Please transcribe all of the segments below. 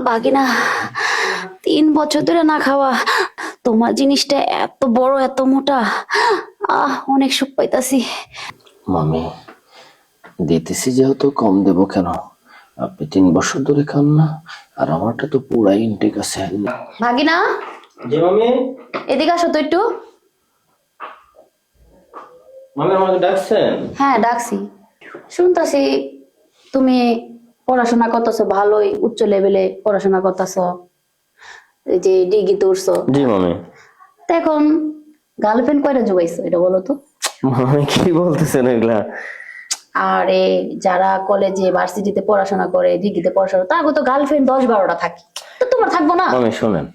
বাগিনা, 3 বছর ধরে না খাওয়া, তোমার জিনিসটা এত বড় এত মোটা, অনেক সুখ পাইতাছি। মামি, দিতেছি যেহেতু কম দেবো কেন? আপনি 3 বছর ধরে খান না, আর আমারটা তো পুরাই ইনটেক আছে। ভাগিনা, জি মামি। এদিকে আসো তো একটু। মামি আমাকে ডাকছেন? হ্যাঁ ডাকছি। শুনতাছি তুমি পড়াশোনা করতেছো, ভালোই উচ্চ লেভেলে পড়াশোনা করতেছো, এই যে ডিগ্রি তুলছো। জি মামি। তা এখন গার্লফ্রেন্ড কয়টা জোগাইছো এটা বলো তো? মামি কি বলতেছেন এগুলা? আরে যারা কলেজে ভার্সিটিতে পড়াশোনা করে, ডিগ্রিতে পড়াশোনা, তারপর তো গার্লফ্রেন্ড 10-12টা থাকে, তো তোমার থাকবো না? মামি শুনেন,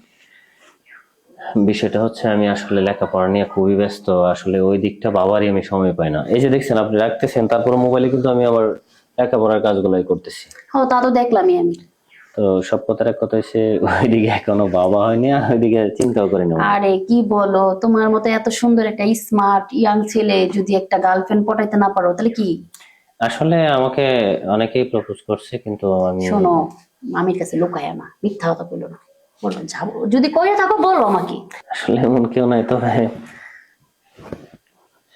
বিষয়টা হচ্ছে আমি আসলে লেখাপড়া নিয়ে খুবই ব্যস্ত, আসলে ওই দিকটা বাবারই আমি সময় পাই না। এই যে দেখছেন আপনি রাখতেছেন, তারপর মোবাইলে কিন্তু আমি আবার লেখাপড়ার কাজগুলাই করতেছি। ও তা তো দেখলামই আমি। তো সব কথার এক কথা হচ্ছে ওইদিকে এখনো বাবা হয়নি, আর ওইদিকে চিন্তাও করি না। আরে কি বলো, তোমার মতো এত সুন্দর একটা স্মার্ট ইয়াং ছেলে যদি একটা গার্লফ্রেন্ড পটাইতে না পারো তাহলে কি? আসলে আমাকে অনেকেই প্রপোজ করছে, কিন্তু আমি শোনো, মামির কাছে লুকায় না, মিথ্যা কথা বলো না, বলো যাবো, যদি করে থাকো বলো আমাকে। আসলে এমন কেউ নাই, তবে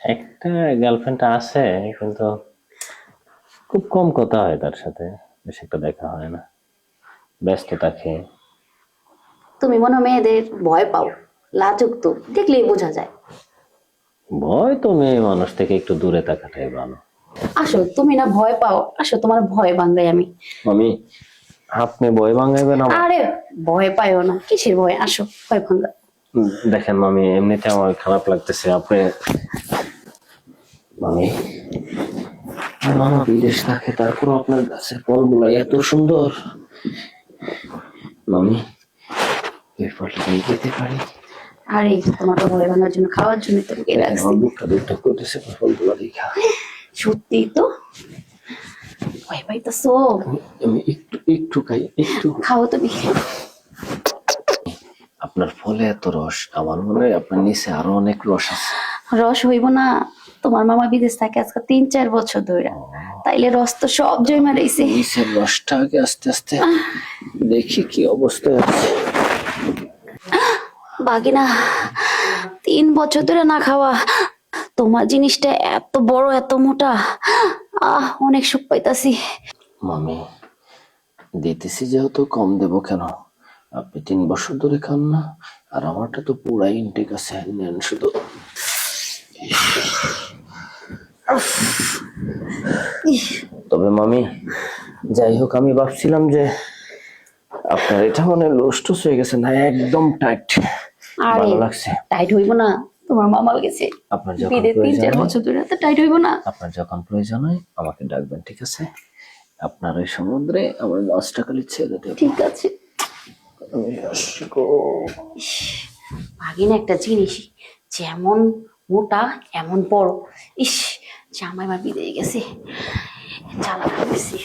একটা গার্লফ্রেন্ড আছে, কিন্তু খুব কম কথা হয় তার সাথে, বেশি একটা দেখা হয় না, ব্যস্ত থাকে। তুমি মনে হয় মেয়েদের ভয় পাও, লাজুক তো, দেখলেই বোঝা যায়। ভয় তো মেয়ে মানুষ থেকে একটু দূরে থাকাটাই ভালো। আসো, তুমি না ভয় পাও, আসো তোমার ভয় ভাঙাই আমি। আমি, আপনি ভয় ভাঙাইবেন আমার? আরে ভয় পাইও না, কিসের ভয়, আসো ভয় ভাঙা। দেখেন মামি, এমনিতে আমার খারাপ লাগতেছে। আপনি মামি, মামা বিদেশ থাকে, তারপর আপনার গাছের ফলগুলো এত সুন্দর। মামি, এই ফলটা আমি খেতে পারি? আরে তোমার ভয় ভাঙার জন্য, খাওয়ার জন্য তোমাকে রাখছি। আমার বুকটা দুধটা করতেছে ফলগুলো দেখা। সত্যি তো ভয় পাইতেছো? আমি একটু একটু খাই, একটু। খাও তুমি। আপনার ফলে এত রস, আমার মনে হয় আপনার নিচে আরো অনেক রস আছে। রস হইব না? তোমার মামা বিদেশ থাকে আজকে 3-4 বছর ধরে, তাইলে রস তো সব জমা রইছে। নিচের রসটা আগে আস্তে আস্তে দেখি কি অবস্থায় আছে। বাগিনা, 3 বছর ধরে না খাওয়া, তোমার জিনিসটা এত বড় এত মোটা, অনেক সুখ পাইতাছি। মামি, দিতেছি যেহেতু কম দেবো কেন? আপনি 3 বছর ধরে খান না, আর আমারটা তো পুরাই ইনটেক আছে। নেন শুধু। তবে মামি, যাই হোক, আমি ভাবছিলাম যে আপনার এটা মানে লুজ হয়ে গেছে না, একদম টাইট। আরে ভালো লাগছে। টাইট হইব না? তোমার মামা গেছে আপনার যখন বিদেশ প্রয়োজন 3-4 বছর ধরে, তো টাইট হইব না? আপনার যখন প্রয়োজন হয় আমাকে ডাকবেন, ঠিক আছে? আপনার ওই সমুদ্রে আমার লসটা খালি ছেড়ে দেব। ঠিক আছে। আমি আসছি গো। ভাগিনা একটা জিনিস, যেমন মোটা এমন বড়, ইস, জামাই মা বিদেশ গেছে, জ্বালা খাইছি।